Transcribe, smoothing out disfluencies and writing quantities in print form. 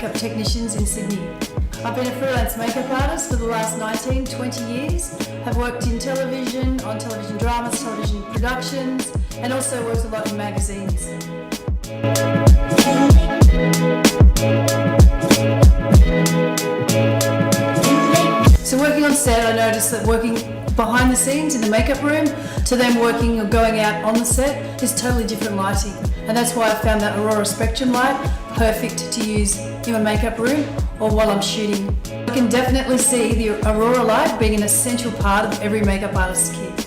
makeup technicians in Sydney. I've been a freelance makeup artist for the last 20 years. Have worked in television, on television dramas, television productions, and also worked a lot in magazines. So working on set, I noticed that working behind the scenes in the makeup room to then working or going out on the set is totally different lighting. And that's why I found that Aurora Spectrum light perfect to use in my makeup room or while I'm shooting. I can definitely see the Aurora light being an essential part of every makeup artist's kit.